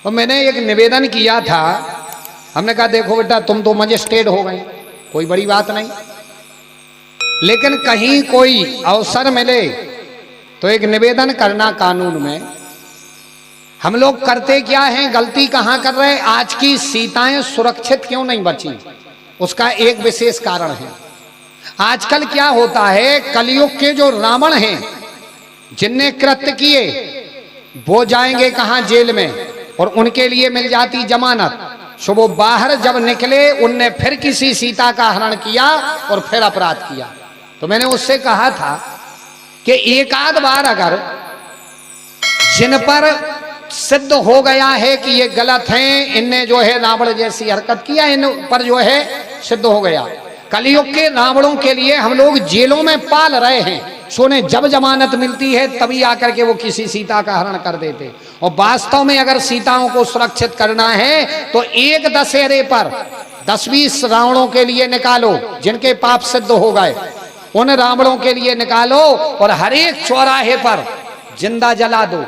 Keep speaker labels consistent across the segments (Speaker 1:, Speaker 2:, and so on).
Speaker 1: और मैंने एक निवेदन किया था, हमने कहा देखो बेटा तुम तो मजिस्ट्रेट हो गए, कोई बड़ी बात नहीं, लेकिन कहीं कोई अवसर मिले तो एक निवेदन करना कानून में। हम लोग करते क्या हैं, गलती कहां कर रहे हैं? आज की सीताएं सुरक्षित क्यों नहीं बची, उसका एक विशेष कारण है। आजकल क्या होता है, कलयुग के जो रावण हैं, जिनने कृत्य किए, वो जाएंगे कहां, जेल में, और उनके लिए मिल जाती जमानत। सो वो बाहर जब निकले, उनने फिर किसी सीता का हरण किया और फिर अपराध किया। तो मैंने उससे कहा था कि एक आध बार अगर जिन पर सिद्ध हो गया है कि ये गलत हैं, इनने जो है रावण जैसी हरकत किया, इन पर जो है सिद्ध हो गया। कलयुग के रावणों के लिए हम लोग जेलों में पाल रहे हैं, सोने जब जमानत मिलती है तभी आकर के वो किसी सीता का हरण कर देते। और वास्तव में अगर सीताओं को सुरक्षित करना है तो एक दशहरे पर 10-20 रावणों के लिए निकालो, जिनके पाप सिद्ध हो गए, उन रावणों के लिए निकालो और हर एक चौराहे पर जिंदा जला दो।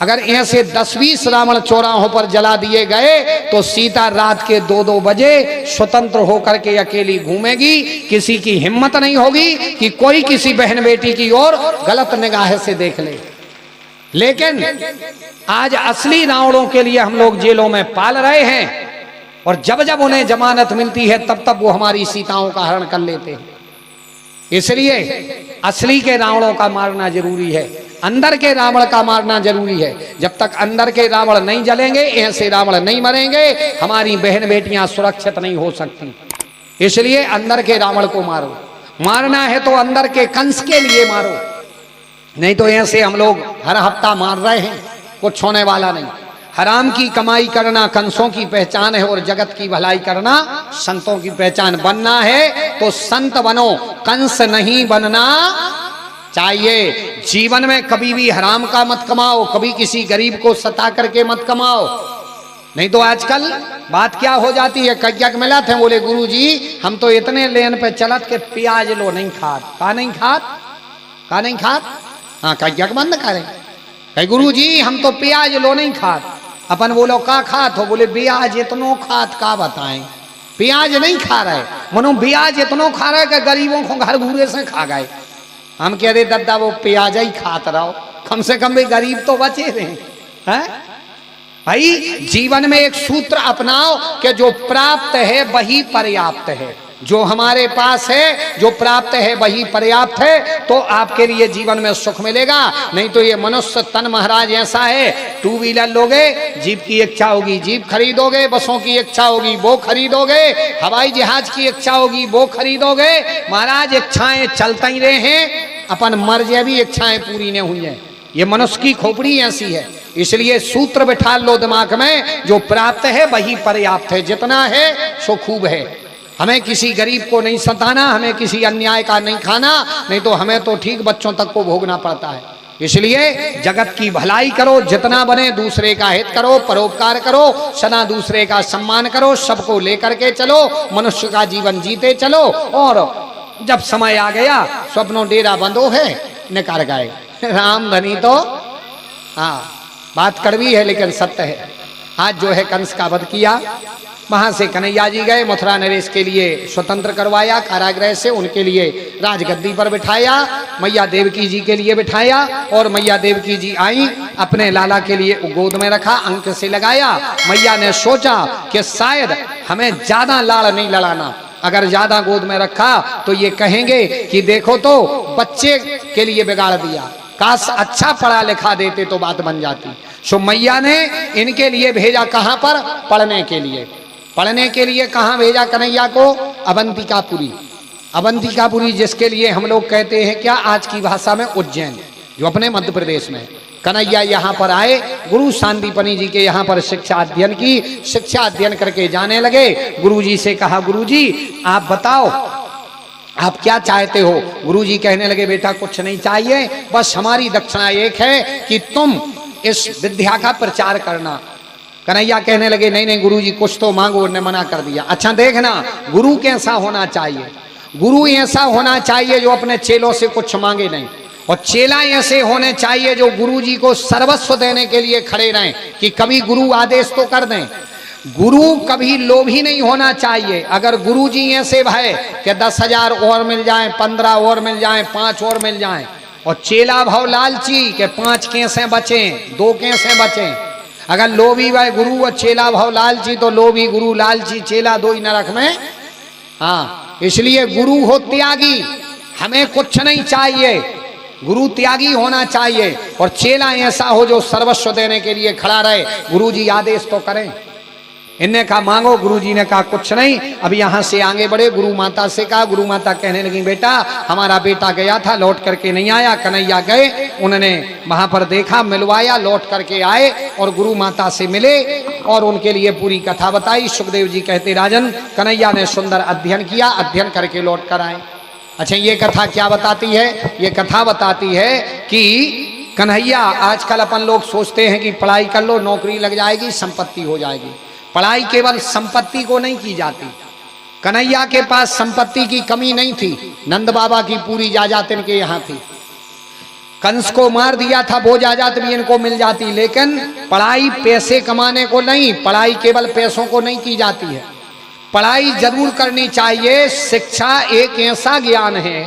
Speaker 1: अगर ऐसे 10-20 रावण चौराहों पर जला दिए गए तो सीता रात के 2-2 बजे स्वतंत्र होकर के अकेली घूमेगी। किसी की हिम्मत नहीं होगी कि कोई किसी बहन बेटी की ओर गलत निगाह से देख ले। लेकिन आज असली रावणों के लिए हम लोग जेलों में पाल रहे हैं, और जब जब उन्हें जमानत मिलती है तब तब वो हमारी सीताओं का हरण कर लेते हैं। इसलिए असली के रावणों का मारना जरूरी है, अंदर के रावण का मारना जरूरी है। जब तक अंदर के रावण नहीं जलेंगे, ऐसे रावण नहीं मरेंगे, हमारी बहन बेटियां सुरक्षित नहीं हो सकती। इसलिए अंदर के रावण को मारो, मारना है तो अंदर के कंस के लिए मारो, नहीं तो ऐसे हम लोग हर हफ्ता मार रहे हैं, कुछ होने वाला नहीं। हराम की कमाई करना कंसों की पहचान है और जगत की भलाई करना संतों की पहचान। बनना है तो संत बनो, कंस नहीं बनना चाहिए। जीवन में कभी भी हराम का मत कमाओ, कभी किसी गरीब को सता करके मत कमाओ, नहीं तो आजकल बात क्या हो जाती है। कज्जक मिला थे, बोले गुरुजी हम तो इतने लेन पे चलत के प्याज लो नहीं खात, का नहीं खात, हाँ कज्जक बंद करें। कहे गुरुजी हम तो प्याज लो नहीं खात। अपन बोलो का खात हो, बोले ब्याज इतनो खात, का बताएं प्याज नहीं खा रहे, मनो ब्याज इतनो खा रहे कि गरीबों को घर घूरे से खा गए। हम कह रहे दादा वो प्याज ही खात रहो, कम से कम भी गरीब तो बचे रहे हैं। भाई जीवन में एक सूत्र अपनाओ कि जो प्राप्त है वही पर्याप्त है, जो हमारे पास है, जो प्राप्त है वही पर्याप्त है, तो आपके लिए जीवन में सुख मिलेगा। नहीं तो ये मनुष्य तन महाराज ऐसा है, 2 व्हीलर लोगे, जीप की इच्छा होगी जीप खरीदोगे, बसों की इच्छा होगी वो खरीदोगे, हवाई जहाज की इच्छा होगी वो खरीदोगे। महाराज इच्छाएं चलता ही रहे हैं, अपन मर जाए भी इच्छाएं पूरी नहीं हुई हैं। ये मनुष्य की खोपड़ी ऐसी है। इसलिए सूत्र बिठा लो दिमाग में, जो प्राप्त है वही पर्याप्त है, जितना है सो खूब है। हमें किसी गरीब को नहीं सताना, हमें किसी अन्याय का नहीं खाना, नहीं तो हमें तो ठीक बच्चों तक को भोगना पड़ता है। इसलिए जगत की भलाई करो, जितना बने दूसरे का हित करो, परोपकार करो, सदा दूसरे का सम्मान करो, सबको लेकर के चलो, मनुष्य का जीवन जीते चलो। और जब समय आ गया स्वप्नों डेरा बंदो है निकर गए राम धनी। तो हाँ बात कड़वी है लेकिन सत्य है। आज जो है कंस का वध किया, वहां से कन्हैया जी गए, मथुरा नरेश के लिए स्वतंत्र करवाया कारागृह से, उनके लिए राजगद्दी पर बिठाया, मैया देवकी जी के लिए बिठाया, और मैया देवकी जी आई, अपने लाला के लिए गोद में रखा, अंक से लगाया। मैया ने सोचा कि शायद हमें ज्यादा लाड़ नहीं लड़ाना, अगर ज्यादा गोद में रखा तो ये कहेंगे कि देखो तो बच्चे के लिए बिगाड़ दिया, काश अच्छा पढ़ा लिखा देते तो बात बन जाती। सो मैया ने इनके लिए भेजा कहां पर, पढ़ने के लिए। पढ़ने के लिए कहां भेजा कन्हैया को, अवंतिकापुरी। अवंतिकापुरी जिसके लिए हम लोग कहते हैं क्या आज की भाषा में उज्जैन, जो अपने मध्य प्रदेश में। कन्हैया यहाँ पर आए, गुरु सांदीपनी जी के यहाँ पर शिक्षा अध्ययन की, शिक्षा अध्ययन करके जाने लगे। गुरुजी से कहा गुरुजी आप बताओ आप क्या चाहते हो। गुरुजी कहने लगे बेटा कुछ नहीं चाहिए, बस हमारी दक्षिणा एक है कि तुम इस विद्या का प्रचार करना। कन्हैया कहने लगे नहीं नहीं गुरुजी कुछ तो मांगो, उन्होंने मना कर दिया। अच्छा देखना गुरु कैसा होना चाहिए, गुरु ऐसा होना चाहिए जो अपने चेलों से कुछ मांगे नहीं। और चेला ऐसे होने चाहिए जो गुरु जी को सर्वस्व देने के लिए खड़े रहें कि कभी गुरु आदेश तो कर दें। गुरु कभी लोभी नहीं होना चाहिए। अगर गुरु जी ऐसे भय कि 10,000 और मिल जाएं, 15 और मिल जाएं, 5 और मिल जाएं, और चेला भाव लालची के 5 केसें बचें, 2 केसें बचें। अगर लोभी भाई गुरु और चेला भाव लालची तो लोभी गुरु लालची चेला 2 ही नरक में। हाँ, इसलिए गुरु हो त्यागी, हमें कुछ नहीं चाहिए, गुरु त्यागी होना चाहिए। और चेला ऐसा हो जो सर्वस्व देने के लिए खड़ा रहे। गुरु जी आदेश तो करें। इनने कहा मांगो, गुरु जी ने कहा कुछ नहीं। अब यहां से आगे बढ़े, गुरु माता से कहा। गुरु माता कहने लगी बेटा हमारा बेटा गया था, लौट करके नहीं आया। कन्हैया गए, उन्होंने वहां पर देखा, मिलवाया, लौट करके आए और गुरु माता से मिले और उनके लिए पूरी कथा बताई। सुखदेव जी कहते राजन कन्हैया ने सुंदर अध्ययन किया, अध्ययन करके लौट कर आए। अच्छा, ये कथा क्या बताती है? ये कथा बताती है कि कन्हैया, आजकल अपन लोग सोचते हैं कि पढ़ाई कर लो, नौकरी लग जाएगी, संपत्ति हो जाएगी। पढ़ाई केवल संपत्ति को नहीं की जाती। कन्हैया के पास संपत्ति की कमी नहीं थी, नंद बाबा की पूरी जायदाद इनके यहाँ थी। कंस को मार दिया था, वो जायदाद भी इनको मिल जाती। लेकिन पढ़ाई पैसे कमाने को नहीं, पढ़ाई केवल पैसों को नहीं की जाती है। पढ़ाई जरूर करनी चाहिए। शिक्षा एक ऐसा ज्ञान है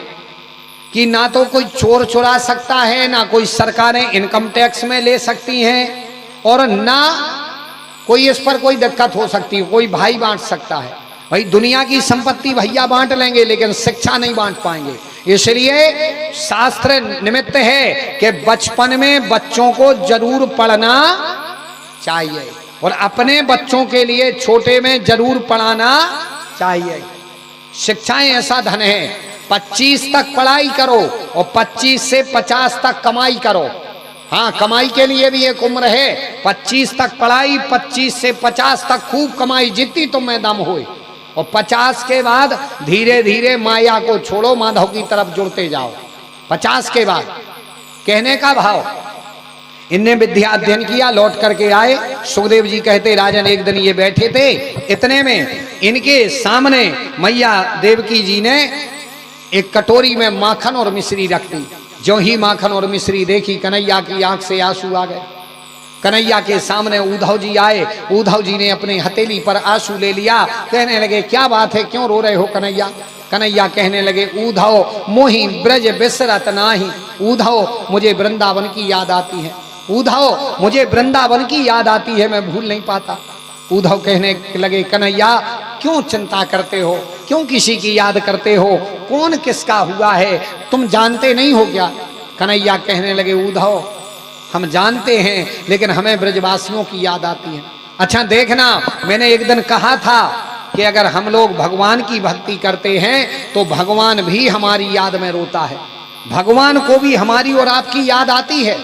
Speaker 1: कि ना तो कोई चोर चुरा सकता है, ना कोई सरकारें इनकम टैक्स में ले सकती हैं, और ना कोई इस पर कोई दिक्कत हो सकती है, कोई भाई बांट सकता है। भाई दुनिया की संपत्ति भैया बांट लेंगे लेकिन शिक्षा नहीं बांट पाएंगे। इसलिए शास्त्र निमित्त है कि बचपन में बच्चों को जरूर पढ़ना चाहिए और अपने बच्चों के लिए छोटे में जरूर पढ़ाना चाहिए। शिक्षाएं ऐसा धन है, 25 तक पढ़ाई करो और 25 से 50 तक कमाई करो। हाँ, कमाई के लिए भी एक उम्र है। 25 तक पढ़ाई, 25 से 50 तक खूब कमाई, जितनी तुम में दम होए, और 50 के बाद धीरे धीरे माया को छोड़ो, माधव की तरफ जुड़ते जाओ। 50 के बाद कहने का भाव। इनने विद्या अध्ययन किया, लौट करके आए। सुखदेव जी कहते राजन एक दिन ये बैठे थे, इतने में इनके सामने मैया देवकी जी ने एक कटोरी में माखन और मिश्री रख दी। जो ही माखन और मिश्री देखी, कन्हैया की आंख से आंसू आ गए। कन्हैया के सामने उद्धव जी आए। उद्धव जी ने अपनी हथेली पर आंसू ले लिया। कहने लगे क्या बात है, क्यों रो रहे हो कन्हैया? कन्हैया कहने लगे उद्धव मोहि ब्रज बिसरत नाही। उद्धव मुझे वृंदावन की याद आती है, उद्धव मुझे वृंदावन की याद आती है, मैं भूल नहीं पाता। उद्धव कहने लगे कन्हैया क्यों चिंता करते हो, क्यों किसी की याद करते हो, कौन किसका हुआ है, तुम जानते नहीं हो क्या? कन्हैया कहने लगे उद्धव हम जानते हैं, लेकिन हमें ब्रजवासियों की याद आती है। अच्छा देखना, मैंने एक दिन कहा था कि अगर हम लोग भगवान की भक्ति करते हैं तो भगवान भी हमारी याद में रोता है, भगवान को भी हमारी और आपकी याद आती है,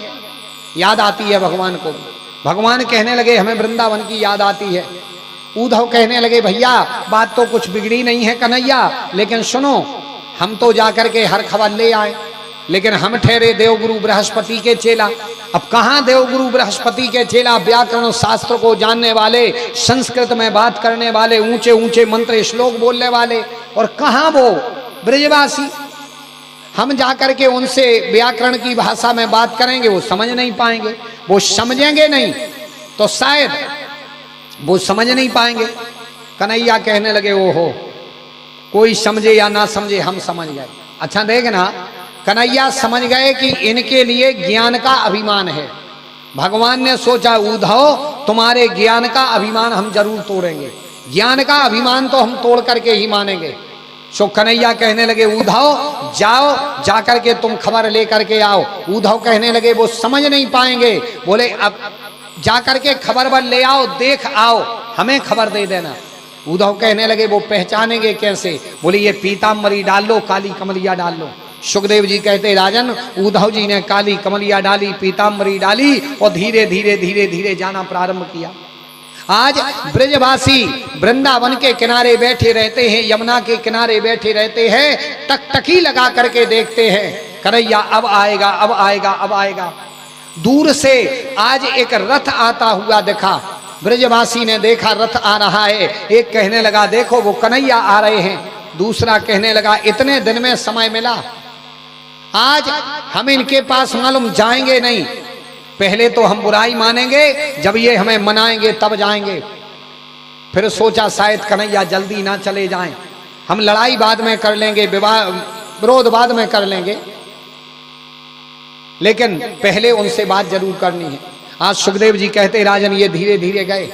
Speaker 1: याद आती है भगवान को भी। भगवान कहने लगे हमें वृंदावन की याद आती है। उद्धव कहने लगे भैया बात तो कुछ बिगड़ी नहीं है कन्हैया, लेकिन सुनो, हम तो जाकर के हर खबर ले आए, लेकिन हम ठहरे देवगुरु बृहस्पति के चेला। अब कहाँ देवगुरु बृहस्पति के चेला, व्याकरण शास्त्र को जानने वाले, संस्कृत में बात करने वाले, ऊंचे ऊंचे मंत्र श्लोक बोलने वाले, और कहाँ वो ब्रजवासी। हम जाकर के उनसे व्याकरण की भाषा में बात करेंगे, वो समझ नहीं पाएंगे, वो समझेंगे नहीं तो शायद वो समझ नहीं पाएंगे। कन्हैया कहने लगे ओहो, कोई समझे या ना समझे हम समझ गए। अच्छा देखना, कन्हैया समझ गए कि इनके लिए ज्ञान का अभिमान है। भगवान ने सोचा उद्धव तुम्हारे ज्ञान का अभिमान हम जरूर तोड़ेंगे, ज्ञान का अभिमान तो हम तोड़ करके ही मानेंगे। सो कन्हैया कहने लगे उद्धव जाओ, जाकर के तुम खबर लेकर के आओ। उद्धव कहने लगे वो समझ नहीं पाएंगे, बोले अब जाकर के खबर बर ले आओ, देख आओ, हमें खबर दे देना। उद्धव कहने लगे वो पहचानेंगे कैसे? बोले ये पीताम्बरी डाल लो, काली कमलिया डाल लो। सुखदेव जी कहते राजन उद्धव जी ने काली कमलिया डाली, पीताम्बरी डाली और धीरे धीरे धीरे धीरे जाना प्रारंभ किया। आज ब्रजवासी वृंदावन के किनारे बैठे रहते हैं, यमुना के किनारे बैठे रहते हैं, टकटकी लगा करके देखते हैं कन्हैया अब आएगा, अब आएगा, अब आएगा। दूर से आज एक रथ आता हुआ दिखा, ब्रजवासी ने देखा रथ आ रहा है। एक कहने लगा देखो वो कन्हैया आ रहे हैं, दूसरा कहने लगा इतने दिन में समय मिला, आज हम इनके पास मालूम जाएंगे नहीं, पहले तो हम बुराई मानेंगे, जब ये हमें मनाएंगे तब जाएंगे। फिर सोचा शायद कन्हैया जल्दी ना चले जाएं, हम लड़ाई बाद में कर लेंगे, विरोध बाद में कर लेंगे, लेकिन पहले उनसे बात जरूर करनी है। आज सुखदेव जी कहते राजन ये धीरे धीरे गए,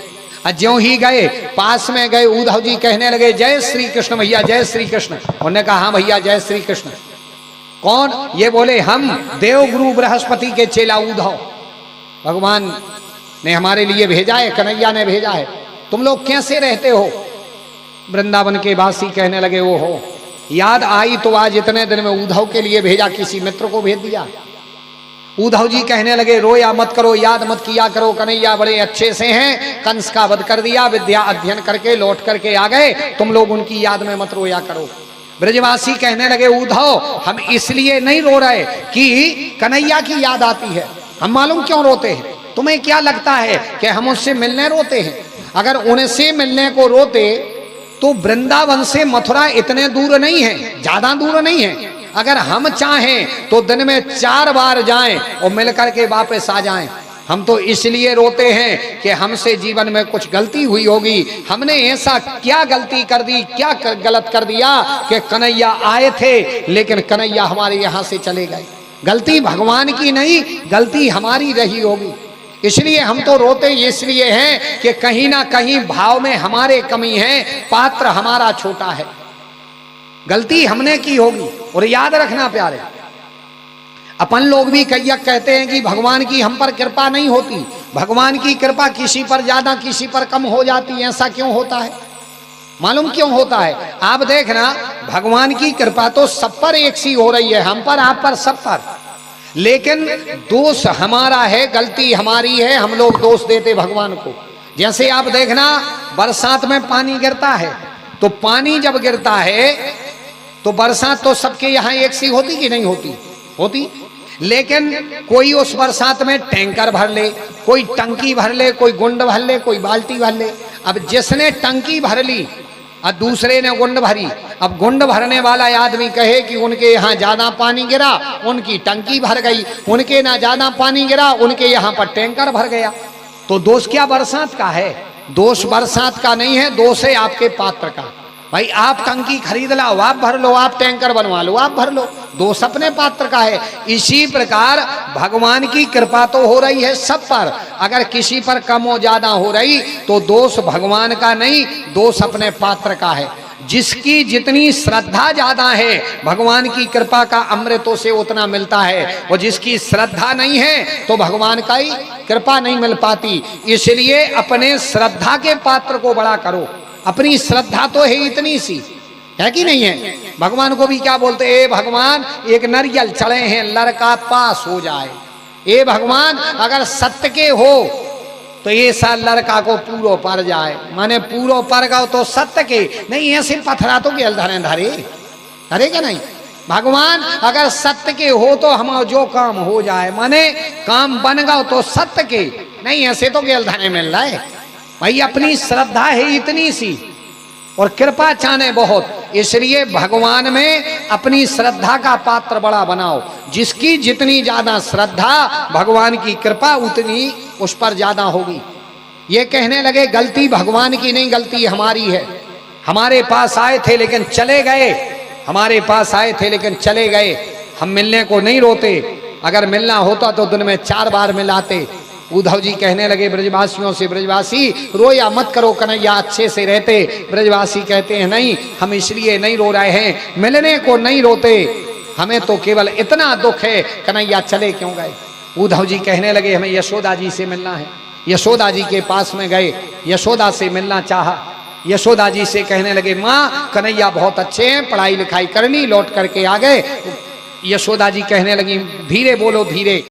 Speaker 1: और ज्यों ही गए पास में गए उद्धव जी कहने लगे जय श्री कृष्ण भैया, जय श्री कृष्ण। उन्होंने कहा हाँ भैया जय श्री कृष्ण। कौन? ये बोले हम देवगुरु बृहस्पति के चेला उद्धव, भगवान ने हमारे लिए भेजा है, कन्हैया ने भेजा है। तुम लोग कैसे रहते हो? वृंदावन के वासी कहने लगे वो हो, याद आई तो आज इतने दिन में उद्धव के लिए भेजा, किसी मित्र को भेज दिया। उद्धव जी कहने लगे रोया मत करो, याद मत किया करो, कन्हैया बड़े अच्छे से हैं, कंस का वध कर दिया, विद्या अध्ययन करके लौट करके आ गए, तुम लोग उनकी याद में मत रोया करो। ब्रजवासी कहने लगे उद्धव हम इसलिए नहीं रो रहे कि कन्हैया की याद आती है, हम मालूम क्यों रोते हैं, तुम्हें क्या लगता है कि हम उससे मिलने रोते हैं? अगर उनसे मिलने को रोते तो वृंदावन से मथुरा इतने दूर नहीं है, ज्यादा दूर नहीं है। अगर हम चाहें तो दिन में 4 बार जाएं और मिलकर के वापस आ जाएं। हम तो इसलिए रोते हैं कि हमसे जीवन में कुछ गलती हुई होगी, हमने ऐसा क्या गलती कर दी, क्या गलत कर दिया कि कन्हैया आए थे लेकिन कन्हैया हमारे यहाँ से चले गए। गलती भगवान की नहीं, गलती हमारी रही होगी। इसलिए हम तो रोते इसलिए हैं कि कहीं ना कहीं भाव में हमारे कमी है, पात्र हमारा छोटा है, गलती हमने की होगी। और याद रखना प्यारे, अपन लोग भी कई कहते हैं कि भगवान की हम पर कृपा नहीं होती, भगवान की कृपा किसी पर ज्यादा किसी पर कम हो जाती है। ऐसा क्यों होता है? मालूम क्यों होता है? आप देखना भगवान की कृपा तो सब पर एक सी हो रही है, हम पर, आप पर, सब पर, लेकिन दोष हमारा है, गलती हमारी है, हम लोग दोष देते भगवान को। जैसे आप देखना बरसात में पानी गिरता है, तो पानी जब गिरता है तो बरसात तो सबके यहाँ एक सी होती कि नहीं होती? होती। लेकिन कोई उस बरसात में टैंकर भर ले, कोई टंकी भर ले, कोई गुंड भर ले, कोई बाल्टी भर ले। अब जिसने टंकी भर ली और दूसरे ने गुंड भरी, अब गुंड भरने वाला आदमी कहे कि उनके यहाँ ज्यादा पानी गिरा, उनकी टंकी भर गई, उनके ना ज्यादा पानी गिरा, उनके यहाँ पर टैंकर भर गया। तो दोष क्या बरसात का है? दोष बरसात का नहीं है, दोष है आपके पात्र का। भाई आप टंकी खरीद लो, आप भर लो, आप टैंकर बनवा लो, आप भर लो, दोष अपने पात्र का है। इसी प्रकार भगवान की कृपा तो हो रही है सब पर, अगर किसी पर कम हो ज्यादा हो रही तो दोष भगवान का नहीं, दोष अपने पात्र का है। जिसकी जितनी श्रद्धा ज्यादा है भगवान की कृपा का अमृतों से उतना मिलता है, और जिसकी श्रद्धा नहीं है तो भगवान का ही कृपा नहीं मिल पाती। इसलिए अपने श्रद्धा के पात्र को बड़ा करो। अपनी श्रद्धा तो है इतनी सी, है कि नहीं है? भगवान को भी क्या बोलते? ए भगवान एक नारियल चढ़े हैं, लड़का पास हो जाए। ए भगवान अगर सत्य के हो तो ये साल लड़का को पूरो पर जाए, माने पूरो पर गो तो सत्य के नहीं, ऐसे पथरा तो गेल धरे धरे धरे क्या नहीं। भगवान अगर सत्य के हो तो हम जो काम हो जाए, माने काम बन गो तो सत्य के नहीं, ऐसे तो गेल धरे मिल रहा है। भाई अपनी श्रद्धा है इतनी सी और कृपा चाहने बहुत, इसलिए भगवान में अपनी श्रद्धा का पात्र बड़ा बनाओ। जिसकी जितनी ज्यादा श्रद्धा भगवान की कृपा उतनी उस पर ज्यादा होगी। ये कहने लगे गलती भगवान की नहीं, गलती हमारी है। हमारे पास आए थे लेकिन चले गए, हमारे पास आए थे लेकिन चले गए। हम मिलने को नहीं रोते, अगर मिलना होता तो दिन में 4 बार मिलाते। उद्धव जी कहने लगे ब्रजवासियों से, ब्रजवासी रोया मत करो, कन्हैया अच्छे से रहते। ब्रजवासी कहते हैं नहीं, हम इसलिए नहीं रो रहे हैं, मिलने को नहीं रोते, हमें तो केवल इतना दुख है कन्हैया चले क्यों गए। उद्धव जी कहने लगे हमें यशोदा जी से मिलना है। यशोदा जी के पास में गए, यशोदा से मिलना चाहा। यशोदा जी से कहने लगे माँ कन्हैया बहुत अच्छे हैं, पढ़ाई लिखाई करनी, लौट करके आ गए। यशोदा जी कहने लगी धीरे बोलो, धीरे।